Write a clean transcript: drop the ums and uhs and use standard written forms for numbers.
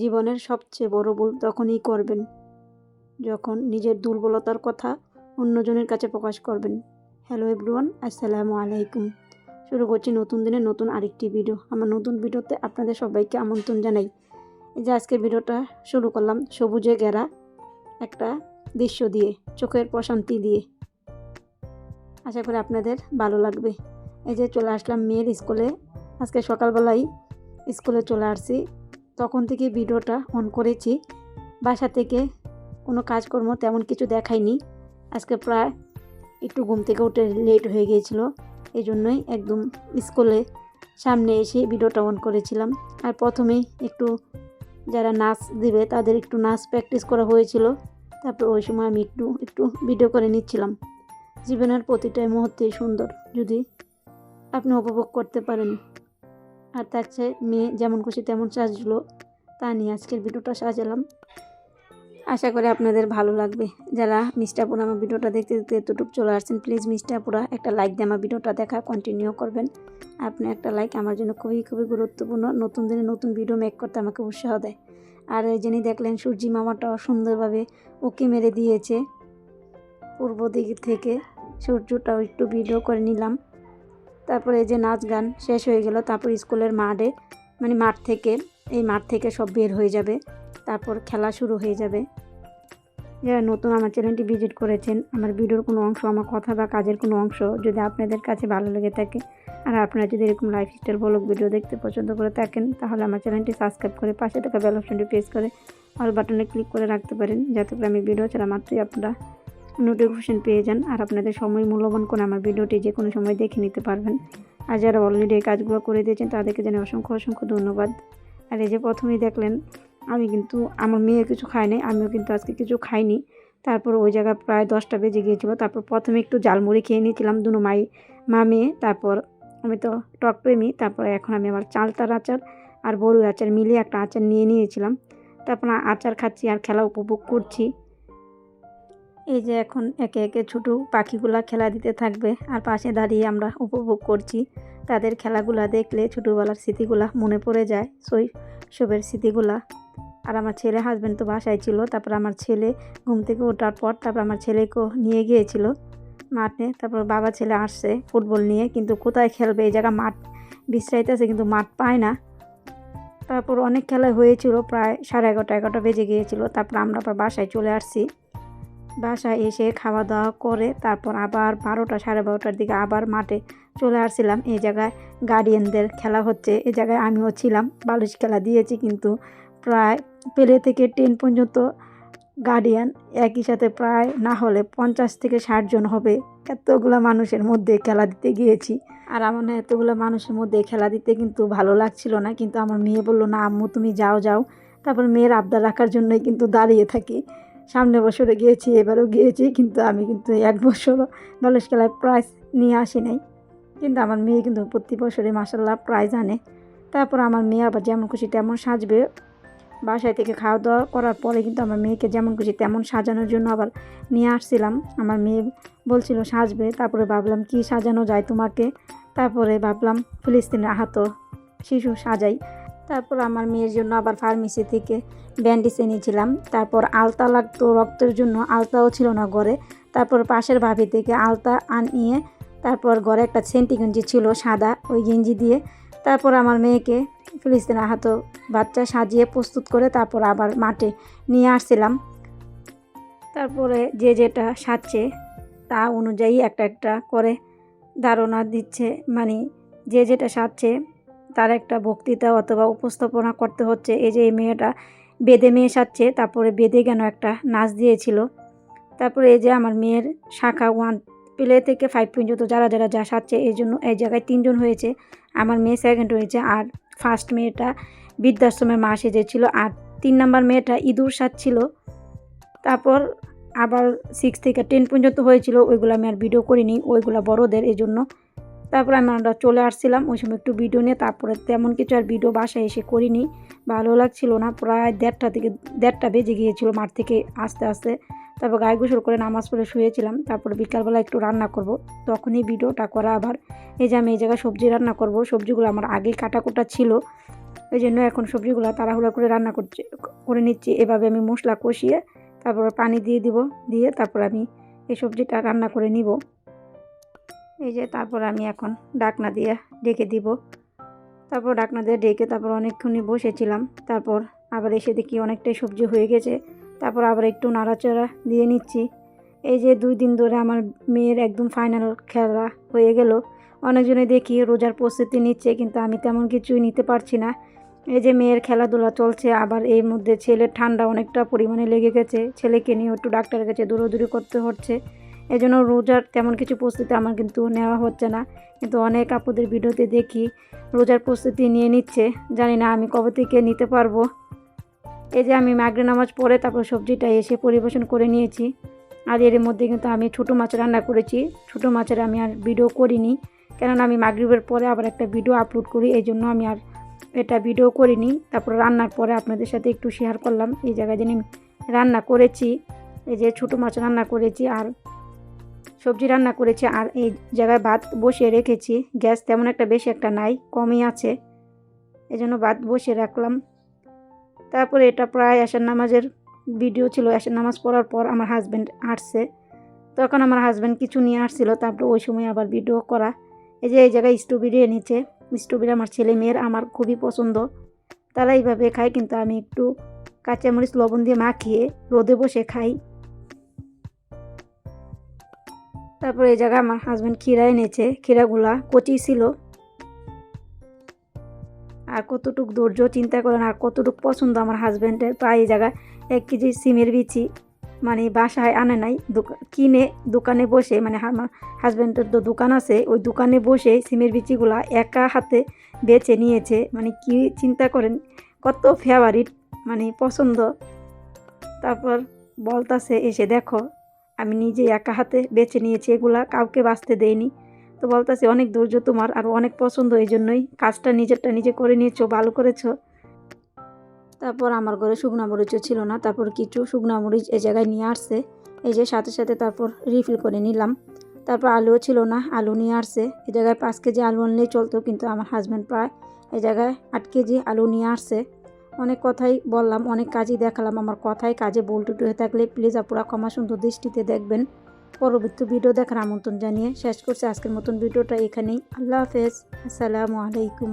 জীবনের সবচেয়ে বড় ভুল তখনই করবেন যখন নিজের দুর্বলতার কথা অন্যজনের কাছে প্রকাশ করবেন। হ্যালো এভরিওয়ান, আসসালামু আলাইকুম। শুরু করছি নতুন দিনে নতুন আরেকটি ভিডিও। আমার নতুন ভিডিওতে আপনাদের সবাইকে আমন্ত্রণ জানাই। এই যে আজকের ভিডিওটা শুরু করলাম সবুজে ঘেরা একটা দৃশ্য দিয়ে, চোখের প্রশান্তি দিয়ে। আশা করি আপনাদের ভালো লাগবে। এই যে চলে আসলাম মেয়ের স্কুলে। আজকে সকালবেলায় স্কুলে চলে আসছি। তখন থেকে ভিডিওটা অন করেছি। বাসা থেকে কোনো কাজকর্ম তেমন কিছু দেখাইনি। আজকে প্রায় একটু ঘুম থেকে উঠে লেট হয়ে গিয়েছিল, এই জন্যই একদম স্কুলে সামনে এসে ভিডিওটা অন করেছিলাম। আর প্রথমেই একটু যারা নাচ দিবে তাদের একটু নাচ প্র্যাকটিস করা হয়েছিল। তারপর ওই সময় আমি একটু ভিডিও করে নিচ্ছিলাম। জীবনের প্রতিটাই মুহূর্তেই সুন্দর যদি আপনি উপভোগ করতে পারেন। আর তার চেয়ে মেয়ে যেমন খুশি তেমন সাজলো, তা নিয়ে আজকের ভিডিওটা সাজালাম। আশা করি আপনাদের ভালো লাগবে। যারা মিষ্টি আপুরা আমার ভিডিওটা দেখতে দেখতে এতটুকু চলে আসছেন, প্লিজ মিষ্টি আপুরা একটা লাইক দিয়ে আমার ভিডিওটা দেখা কন্টিনিউ করবেন। আপনি একটা লাইক আমার জন্য খুবই খুবই গুরুত্বপূর্ণ। নতুন দিনে নতুন ভিডিও মেক করতে আমাকে উৎসাহ দেয়। আর এই যিনি দেখলেন সূর্যি মামাটাও সুন্দরভাবে উঁকি মেরে দিয়েছে পূর্ব দিক থেকে। সূর্যটাও একটু ভিডিও করে নিলাম। তারপরে এই যে নাচ গান শেষ হয়ে গেল। তারপর স্কুলের মাঠে মাঠ থেকে সব বের হয়ে যাবে। তারপর খেলা শুরু হয়ে যাবে। যারা নতুন আমার চ্যানেলটি ভিজিট করেছেন, আমার ভিডিওর কোনো অংশ, আমার কথা বা কাজের কোনো অংশ যদি আপনাদের কাছে ভালো লেগে থাকে, আর আপনারা যদি এরকম লাইফস্টাইল ব্লগ ভিডিও দেখতে পছন্দ করে থাকেন, তাহলে আমার চ্যানেলটি সাবস্ক্রাইব করে পাশে থাকা বেল অপশনটি প্রেস করে অল বাটনে ক্লিক করে রাখতে পারেন, যাতে করে আমি ভিডিও ছাড়া মাত্রই আপনারা নোটিফিকেশন পেয়ে যান। আর আপনাদের সময় মূল্যবান করে আমার ভিডিওটি যে কোনো সময় দেখে নিতে পারবেন। আর যারা অলরেডি এই কাজগুলো করে দিয়েছেন তাদেরকে জানাই অসংখ্য অসংখ্য ধন্যবাদ। আর এই যে প্রথমেই দেখলেন আমি কিন্তু আমার মেয়ে কিছু খায় নাই, আমিও কিন্তু আজকে কিছু খাইনি। তারপর ওই জায়গায় প্রায় 10টা বেজে গিয়েছিলো। তারপর প্রথমে একটু ঝালমুড়ি খেয়ে নিয়েছিলাম দুনো মা মেয়ে। তারপর আমি তো টক প্রেমী, তারপর এখন আমি আবার চালতার আচার আর বড়ি আচার মিলিয়ে একটা আচার নিয়েছিলাম। তারপর আচার খাচ্ছি আর খেলা উপভোগ করছি। এই যে এখন একে একে ছোটো পাখিগুলা খেলা দিতে থাকবে, আর পাশে দাঁড়িয়ে আমরা উপভোগ করছি। তাদের খেলাগুলা দেখলে ছোটোবেলার স্মৃতিগুলা মনে পড়ে যায়, শৈশবের স্মৃতিগুলা। আর আমার ছেলে হাজব্যান্ড তো বাসায় ছিল। তারপর আমার ছেলে ঘুম থেকে ওঠার পর তারপর আমার ছেলেকেও নিয়ে গিয়েছিল মাঠে। তারপর বাবা ছেলে আসছে ফুটবল নিয়ে, কিন্তু কোথায় খেলবে, এই জায়গা মাঠ বিশ্রাইতেছে কিন্তু মাঠ পায় না। তারপর অনেক খেলা হয়েছিল, প্রায় 11:30 বেজে গিয়েছিল। তারপর আমরা আবার বাসায় চলে আসছি। বাসায় এসে খাওয়া দাওয়া করে তারপর আবার 12টা 12:30টার দিকে আবার মাঠে চলে আসছিলাম। এই জায়গায় গার্ডিয়ানদের খেলা হচ্ছে, এই জায়গায় আমিও ছিলাম। বালিশ খেলা দিয়েছি, কিন্তু প্রায় প্লে থেকে 10 পর্যন্ত গার্ডিয়ান একই সাথে প্রায় না হলে 50 থেকে 60 জন হবে। এতগুলো মানুষের মধ্যে খেলা দিতে গিয়েছি। আর আমার না এতগুলো মানুষের মধ্যে খেলা দিতে কিন্তু ভালো লাগছিল না, কিন্তু আমার মেয়ে বললো না আম্মু তুমি যাও। তারপর মেয়ের আবদার রাখার জন্যই কিন্তু দাঁড়িয়ে থাকি। সামনে বছরে গিয়েছি, এবারও গিয়েছি, কিন্তু আমি কিন্তু 1 বছরও বালিশ খেলায় প্রাইজ নিয়ে আসি নাই। কিন্তু আমার মেয়ে কিন্তু প্রতি বছরে মাশাআল্লাহ প্রাইজ আনে। তারপর আমার মেয়ে আবার যেমন খুশি তেমন সাজবে। বাসায় থেকে খাওয়া দাওয়া করার পরে কিন্তু আমার মেয়েকে যেমন খুশি তেমন সাজানোর জন্য আবার নিয়ে আসছিলাম। আমার মেয়ে বলছিল সাজবে, তারপরে ভাবলাম কি সাজানো যায় তোমাকে। তারপরে ভাবলাম ফিলিস্তিনের আহত শিশু সাজাই। তারপর আমার মেয়ের জন্য আবার ফার্মেসি থেকে ব্যান্ডেজ এনেছিলাম। তারপর আলতা লাগতো রক্তের জন্য, আলতাও ছিল না ঘরে। তারপর পাশের ভাবি থেকে আলতা আনিয়ে তারপর ঘরে একটা সেন্টি গেঞ্জি ছিল সাদা, ওই গেঞ্জি দিয়ে তারপর আমার মেয়েকে ফিলিস্তিনের আহত বাচ্চা সাজিয়ে প্রস্তুত করে তারপর আবার মাঠে নিয়ে আসছিলাম। তারপরে যে যেটা সাজছে তা অনুযায়ী একটা করে ধারণা দিচ্ছে, মানে যে যেটা সাজছে তার একটা বক্তৃতা অথবা উপস্থাপনা করতে হচ্ছে। এই যে এই মেয়েটা বেদে মেয়ে সাজছে, তারপরে বেদে কেন একটা নাচ দিয়েছিল। তারপরে এই যে আমার মেয়ের শাখা 1 প্লে থেকে 5 পর্যন্ত যারা যা সাজছে, এই জন্য এই জায়গায় 3 জন হয়েছে। আমার মেয়ে সেকেন্ড হয়েছে, আর ফার্স্ট মেয়েটা বৃদ্ধাশ্রমের মা সেজেছিল, আর 3 নাম্বার মেয়েটা ইঁদুর সাজছিল। তারপর আবার 6 থেকে 10 পর্যন্ত হয়েছিল, ওইগুলো আমি আর ভিডিও করিনি, ওইগুলো বড়দের, এই জন্য। তারপর আমরা চলে আসছিলাম ওই সময় একটু ভিডিও নিয়ে। তারপরে তেমন কিছু আর ভিডিও বাসায় এসে করিনি, ভালো লাগছিল না। প্রায় 1:30 বেজে গিয়েছিল মাঠ থেকে আসতে। তারপর গায়ে গোসল করে নামাজ পড়ে শুয়েছিলাম। তারপরে বিকালবেলা একটু রান্না করব, তখনই ভিডিওটা করা। আবার এই যে আমি এই জায়গায় সবজি রান্না করব, সবজিগুলো আমার আগেই কাটাকুটা ছিল। ওই জন্য এখন সবজিগুলো তাড়াহুড়া করে রান্না করে নিচ্ছি। এভাবে আমি মশলা কষিয়ে তারপর পানি দিয়ে দিব, দিয়ে তারপর আমি এই সবজিটা রান্না করে নিব। এই যে তারপর আমি এখন ঢাকনা দিয়ে ঢেকে দিব। তারপর ঢাকনা দিয়ে ঢেকে তারপর অনেকক্ষণই বসেছিলাম। তারপর আবার এসে দেখি অনেকটাই সবজি হয়ে গেছে। তারপর আবার একটু নাড়াচাড়া দিয়ে নিচ্ছি। এই যে 2 দিন ধরে আমার মেয়ের একদম ফাইনাল খেলা হয়ে গেল। অনেকজনে দেখি রোজার প্রস্তুতি নিচ্ছে, কিন্তু আমি তেমন কিছুই নিতে পারছি না। এই যে মেয়ের খেলাধুলা চলছে, আবার এর মধ্যে ছেলের ঠান্ডা অনেকটা পরিমাণে লেগে গেছে। ছেলেকে নিয়ে একটু ডাক্তারের কাছে দৌড়াদৌড়ি করতে হচ্ছে। এই জন্য রোজার তেমন কিছু প্রস্তুতি আমার কিন্তু নেওয়া হচ্ছে না। কিন্তু অনেক আপুদের ভিডিওতে দেখি রোজার প্রস্তুতি নিয়ে নিচ্ছে। জানি না আমি কবে থেকে নিতে পারবো। এই যে আমি মাগরিব নামাজ পড়ে তারপর সবজিটা এসে পরিবেশন করে নিয়েছি। আর এর মধ্যে কিন্তু আমি ছোটো মাছ রান্না করেছি। ছোটো মাছের আমি আর ভিডিও করিনি, কেননা আমি মাগরিবের পরে আবার একটা ভিডিও আপলোড করি, এই জন্য আমি আর এটা ভিডিও করিনি। তারপর রান্নার পরে আপনাদের সাথে একটু শেয়ার করলাম এই জায়গায় যিনি রান্না করেছি। এই যে ছোটো মাছ রান্না করেছি আর সবজি রান্না করেছি, আর এই জায়গায় ভাত বসিয়ে রেখেছি। গ্যাস তেমন একটা বেশি একটা নাই, কমই আছে, এই জন্য ভাত বসিয়ে রাখলাম। তারপরে এটা প্রায় এশার নামাজের ভিডিও ছিল। এশার নামাজ পড়ার পর আমার হাজব্যান্ড আসছে, তখন আমার হাজব্যান্ড কিছু নিয়ে আসছিল, তারপরে ওই সময় আবার ভিডিও করা। এই যে এই জায়গায় স্ট্রবেরি এনেছে। স্ট্রবেরি আমার ছেলে মেয়ের আমার খুবই পছন্দ, তারা এইভাবে খায়, কিন্তু আমি একটু কাঁচামরিচ লবণ দিয়ে মাখিয়ে রোদে বসে খাই। তারপরে এই জায়গায় আমার হাজব্যান্ড ক্ষীরা এনেছে। ক্ষীরাগুলা কচি ছিল। আর কতটুকু ধৈর্য চিন্তা করেন, আর কতটুকু পছন্দ আমার হাজব্যান্ডের। প্রায় এই জায়গায় 1 কেজি সিমের বিচি মানে বাসায় আনে নাই, কিনে দোকানে বসে, মানে আমার হাজব্যান্ডের তো দোকান আছে, ওই দোকানে বসে সিমের বিচিগুলা একা হাতে বেছে নিয়েছে। মানে কি চিন্তা করেন, কত ফেভারিট, মানে পছন্দ। তারপর বলতাছে এসে, দেখো আমি নিজে একা হাতে বেছে নিয়েছি, এগুলা কাউকে বাঁচতে দেয়নি। তো বলতেছে অনেক ধৈর্য তোমার, আর অনেক পছন্দ, এই জন্যই কাজটা নিজেরটা নিজে করে নিয়েছো, ভালো করেছো। তারপর আমার ঘরে শুকনো মরিচও ছিল না, তারপর কিছু শুকনো মরিচ এই জায়গায় নিয়ে আসছে। এই যে সাথে সাথে তারপর রিফিল করে নিলাম। তারপর আলুও ছিল না, আলু নিয়ে আসছে। এই জায়গায় 5 কেজি আলু আনলেই চলতো, কিন্তু আমার হাজব্যান্ড প্রায় এই জায়গায় 8 কেজি আলু নিয়ে আসছে। অনেক কথাই বললাম, অনেক কাজই দেখালাম। আমার কথায় কাজে ভুল ত্রুটি হয়ে থাকলে প্লিজ আপুরা ক্ষমা সুন্দর দৃষ্টিতে দেখবেন। পরবর্তী ভিডিও দেখার আমন্ত্রণ জানিয়ে শেষ করছি আজকের মতন ভিডিওটা এখানেই। আল্লাহ হাফেজ, আসসালামু আলাইকুম।